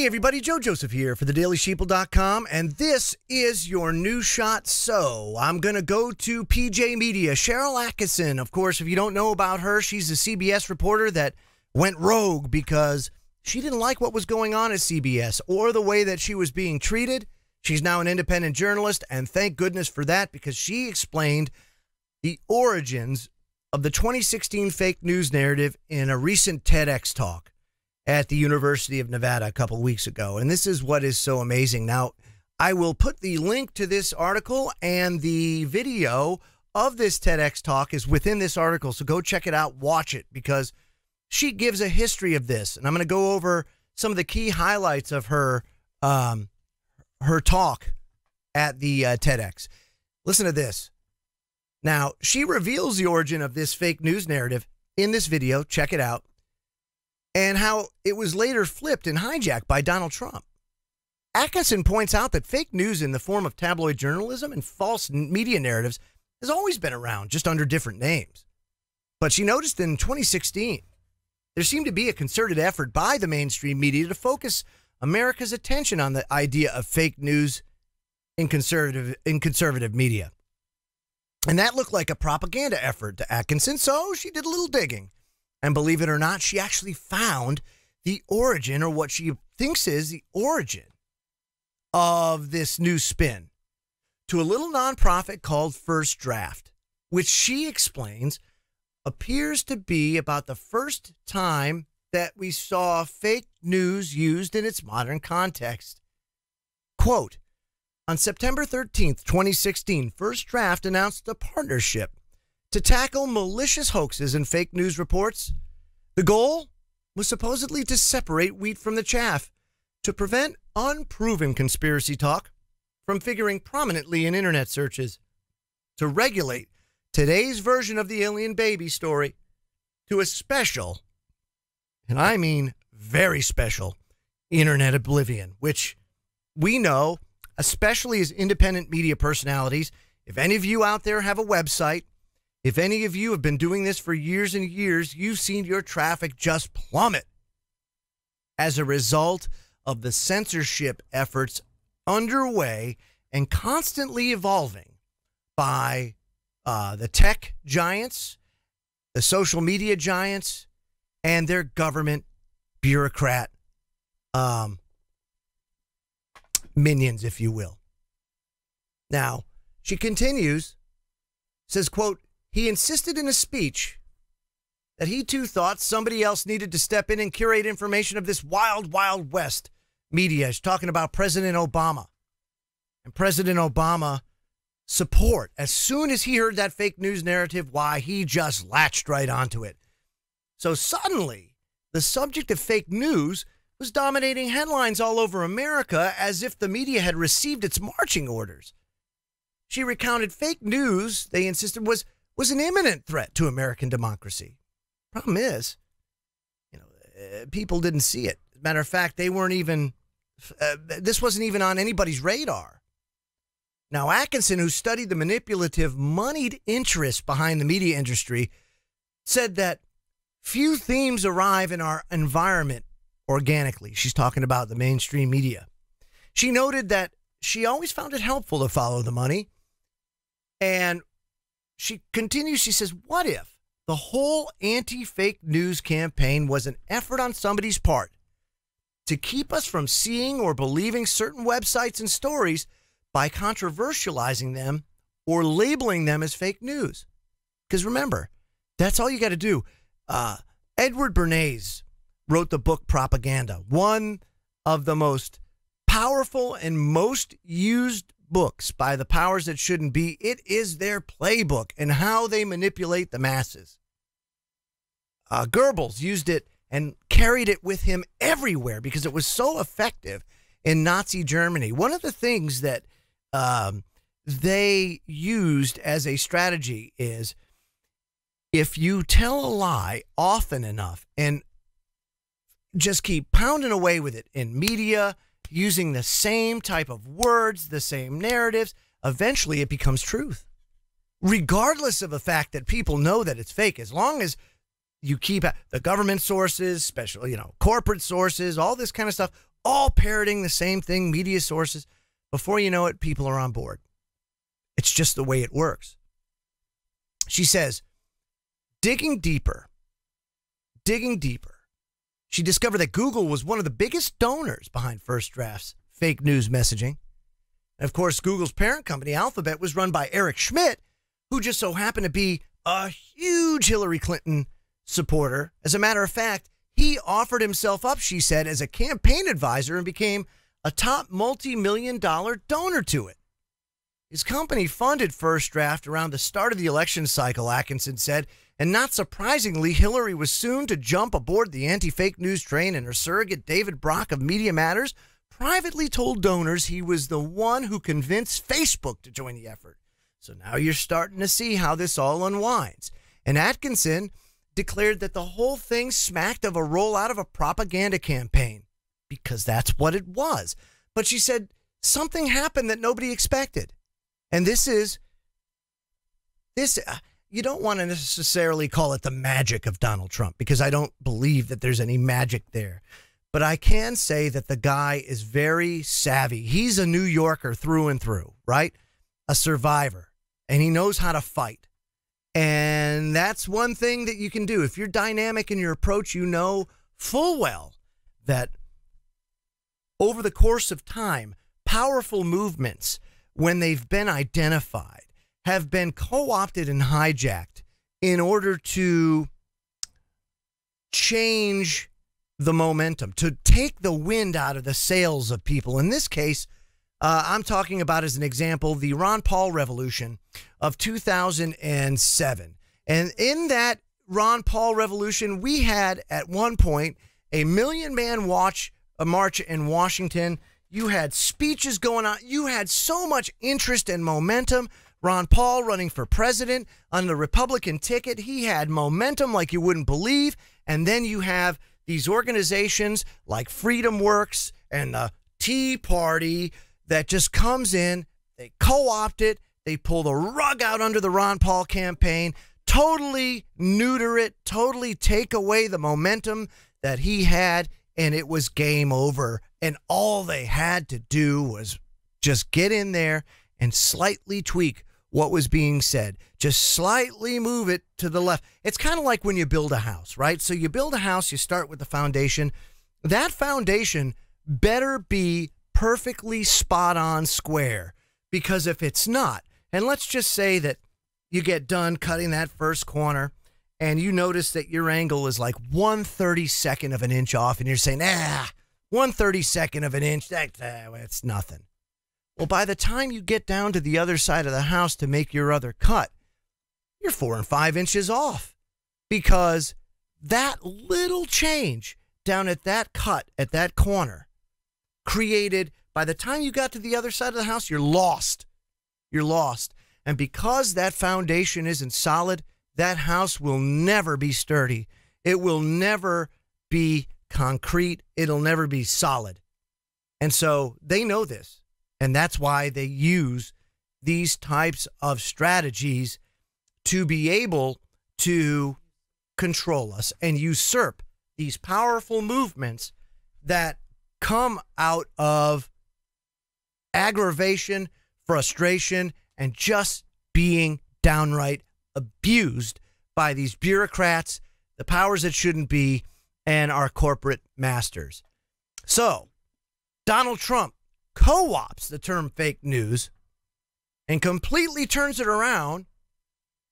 Hey everybody, Joe Joseph here for thedailysheeple.com, and this is your new shot. So I'm going to go to PJ Media. Sharryl Attikisson, of course, if you don't know about her, she's a CBS reporter that went rogue because she didn't like what was going on at CBS or the way that she was being treated. She's now an independent journalist, and thank goodness for that, because she explained the origins of the 2016 fake news narrative in a recent TedX Talk at the University of Nevada a couple weeks ago. And this is what is so amazing. Now, I will put the link to this article, and the video of this TEDx talk is within this article. So go check it out, watch it, because she gives a history of this. And I'm going to go over some of the key highlights of her talk at the TEDx. Listen to this. Now, she reveals the origin of this fake news narrative in this video. Check it out. And how it was later flipped and hijacked by Donald Trump. Atkinson points out that fake news in the form of tabloid journalism and false media narratives has always been around, just under different names. But she noticed in 2016, there seemed to be a concerted effort by the mainstream media to focus America's attention on the idea of fake news in conservative media. And that looked like a propaganda effort to Atkinson, so she did a little digging. And believe it or not, she actually found the origin, or what she thinks is the origin, of this new spin to a little nonprofit called First Draft, which she explains appears to be about the first time that we saw fake news used in its modern context. Quote, on September 13th, 2016, First Draft announced a partnership to tackle malicious hoaxes and fake news reports. The goal was supposedly to separate wheat from the chaff, to prevent unproven conspiracy talk from figuring prominently in internet searches, to regulate today's version of the alien baby story to a special, and I mean very special, internet oblivion, which we know, especially as independent media personalities, if any of you out there have a website, if any of you have been doing this for years and years, you've seen your traffic just plummet as a result of the censorship efforts underway and constantly evolving by the tech giants, the social media giants, and their government bureaucrat minions, if you will. Now, she continues, says, quote, he insisted in a speech that he too thought somebody else needed to step in and curate information of this wild, wild west media. He's talking about President Obama and President Obama support. As soon as he heard that fake news narrative, why, he just latched right onto it. So suddenly, the subject of fake news was dominating headlines all over America as if the media had received its marching orders. She recounted fake news, they insisted, was an imminent threat to American democracy. Problem is, people didn't see it. As a matter of fact, they weren't even, this wasn't even on anybody's radar. Now, Atkinson, who studied the manipulative, moneyed interests behind the media industry, said that few themes arrive in our environment organically. She's talking about the mainstream media. She noted that she always found it helpful to follow the money. And she continues, she says, what if the whole anti-fake news campaign was an effort on somebody's part to keep us from seeing or believing certain websites and stories by controversializing them or labeling them as fake news? Because remember, that's all you got to do. Edward Bernays wrote the book Propaganda, one of the most powerful and most used books by the powers that shouldn't be. It is their playbook and how they manipulate the masses. Goebbels used it and carried it with him everywhere because it was so effective in Nazi Germany. One of the things that they used as a strategy is if you tell a lie often enough and just keep pounding away with it in media, using the same type of words, the same narratives, eventually it becomes truth. Regardless of the fact that people know that it's fake, as long as you keep the government sources, special, corporate sources, all this kind of stuff, all parroting the same thing, media sources. Before you know it, people are on board. It's just the way it works. She says, digging deeper, she discovered that Google was one of the biggest donors behind First Draft's fake news messaging. And of course, Google's parent company, Alphabet, was run by Eric Schmidt, who just so happened to be a huge Hillary Clinton supporter. As a matter of fact, he offered himself up, she said, as a campaign advisor and became a top multi-million-dollar donor to it. His company funded First Draft around the start of the election cycle, Atkinson said, and not surprisingly, Hillary was soon to jump aboard the anti-fake news train, and her surrogate David Brock of Media Matters privately told donors he was the one who convinced Facebook to join the effort. So now you're starting to see how this all unwinds. And Atkinson declared that the whole thing smacked of a rollout of a propaganda campaign, because that's what it was. But she said something happened that nobody expected. And this, you don't want to necessarily call it the magic of Donald Trump, because I don't believe that there's any magic there. But I can say that the guy is very savvy. He's a New Yorker through and through, right? A survivor. And he knows how to fight. And that's one thing that you can do. If you're dynamic in your approach, you know full well that over the course of time, powerful movements, when they've been identified, have been co-opted and hijacked in order to change the momentum, to take the wind out of the sails of people. In this case, I'm talking about, as an example, the Ron Paul revolution of 2007. And in that Ron Paul revolution, we had at one point a 1 million man march in Washington. You had speeches going on. You had so much interest and momentum. Ron Paul running for president on the Republican ticket. He had momentum like you wouldn't believe. And then you have these organizations like Freedom Works and the Tea Party that just comes in, they co-opt it, they pull the rug out under the Ron Paul campaign, totally neuter it, totally take away the momentum that he had, and it was game over. And all they had to do was just get in there and slightly tweak what was being said. Just slightly move it to the left. It's kind of like when you build a house, right? So you build a house, you start with the foundation. That foundation better be perfectly spot on square, because if it's not, and let's just say that you get done cutting that first corner and you notice that your angle is like 1/32 of an inch off, and you're saying, 1/32 of an inch, it's nothing. Well, by the time you get down to the other side of the house to make your other cut, you're 4 and 5 inches off, because that little change down at that cut, at that corner, created, by the time you got to the other side of the house, you're lost. You're lost. And because that foundation isn't solid, that house will never be sturdy. It will never be concrete. It'll never be solid. And so they know this. And that's why they use these types of strategies to be able to control us and usurp these powerful movements that come out of aggravation, frustration, and just being downright abused by these bureaucrats, the powers that shouldn't be, and our corporate masters. So Donald Trump co-opts the term fake news and completely turns it around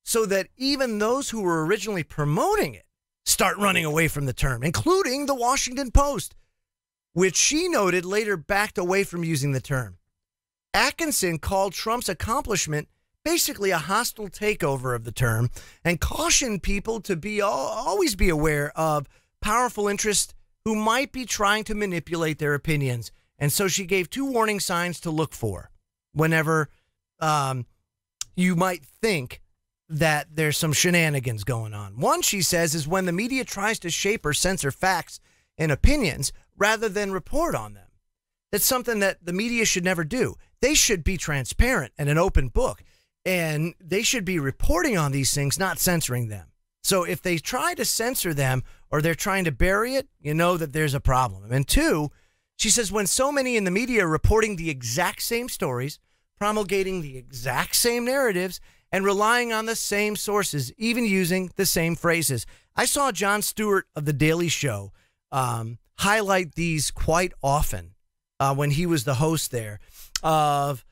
so that even those who were originally promoting it start running away from the term, including the Washington Post, which she noted later backed away from using the term. Atkinson called Trump's accomplishment basically a hostile takeover of the term and cautioned people to always be aware of powerful interests who might be trying to manipulate their opinions. And so she gave 2 warning signs to look for whenever you might think that there's some shenanigans going on. One, she says, is when the media tries to shape or censor facts and opinions rather than report on them. That's something that the media should never do. They should be transparent and an open book, and they should be reporting on these things, not censoring them. So if they try to censor them or they're trying to bury it, you know that there's a problem. And 2, She says, when so many in the media are reporting the exact same stories, promulgating the exact same narratives, and relying on the same sources, even using the same phrases. I saw Jon Stewart of The Daily Show highlight these quite often when he was the host there of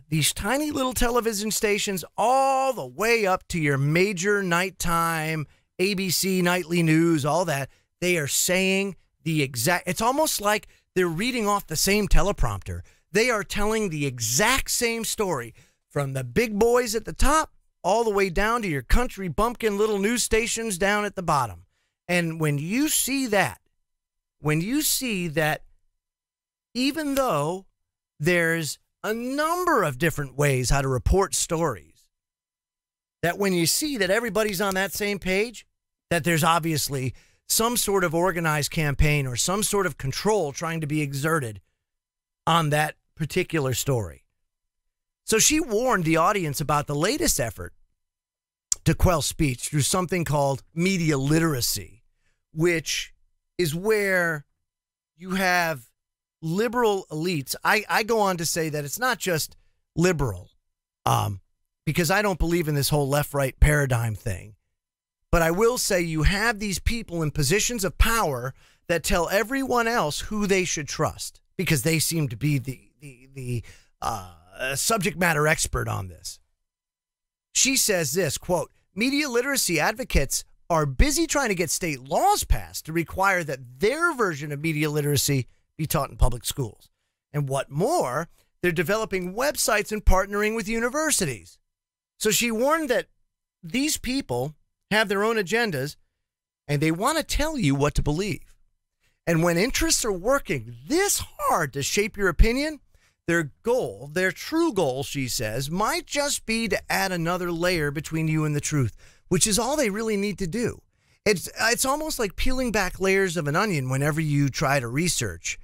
these tiny little television stations all the way up to your major nighttime ABC nightly news, all that. They are saying the exact, it's almost like they're reading off the same teleprompter. They are telling the exact same story from the big boys at the top all the way down to your country bumpkin little news stations down at the bottom. And when you see that even though there's a number of different ways how to report stories, that when you see that everybody's on that same page, that there's obviously some sort of organized campaign or some sort of control trying to be exerted on that particular story. So she warned the audience about the latest effort to quell speech through something called media literacy, which is where you have liberal elites. I go on to say that it's not just liberal, because I don't believe in this whole left-right paradigm thing. But I will say you have these people in positions of power that tell everyone else who they should trust because they seem to be the subject matter expert on this. She says this, quote, media literacy advocates are busy trying to get state laws passed to require that their version of media literacy be taught in public schools. And what more, they're developing websites and partnering with universities. So she warned that these people have their own agendas and they want to tell you what to believe. And when interests are working this hard to shape your opinion, their goal, their true goal, she says, might just be to add another layer between you and the truth, which is all they really need to do. It's almost like peeling back layers of an onion whenever you try to research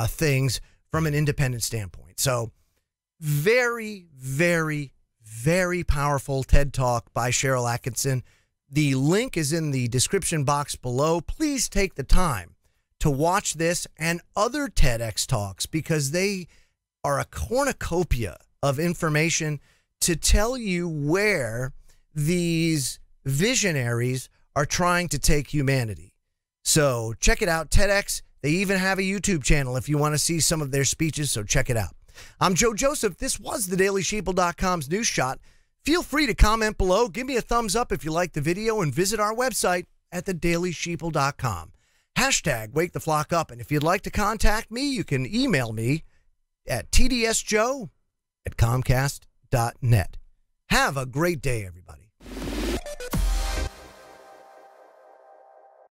things from an independent standpoint. So very, very, very powerful TED Talk by Sharryl Attikisson. The link is in the description box below. Please take the time to watch this and other TEDx Talks because they are a cornucopia of information to tell you where these visionaries are trying to take humanity. So check it out, TEDx. They even have a YouTube channel if you want to see some of their speeches, so check it out. I'm Joe Joseph. This was thedailysheeple.com's News Shot. Feel free to comment below. Give me a thumbs up if you like the video and visit our website at thedailysheeple.com. Hashtag Wake the Flock Up. And if you'd like to contact me, you can email me at tdsjoe@comcast.net. Have a great day, everybody.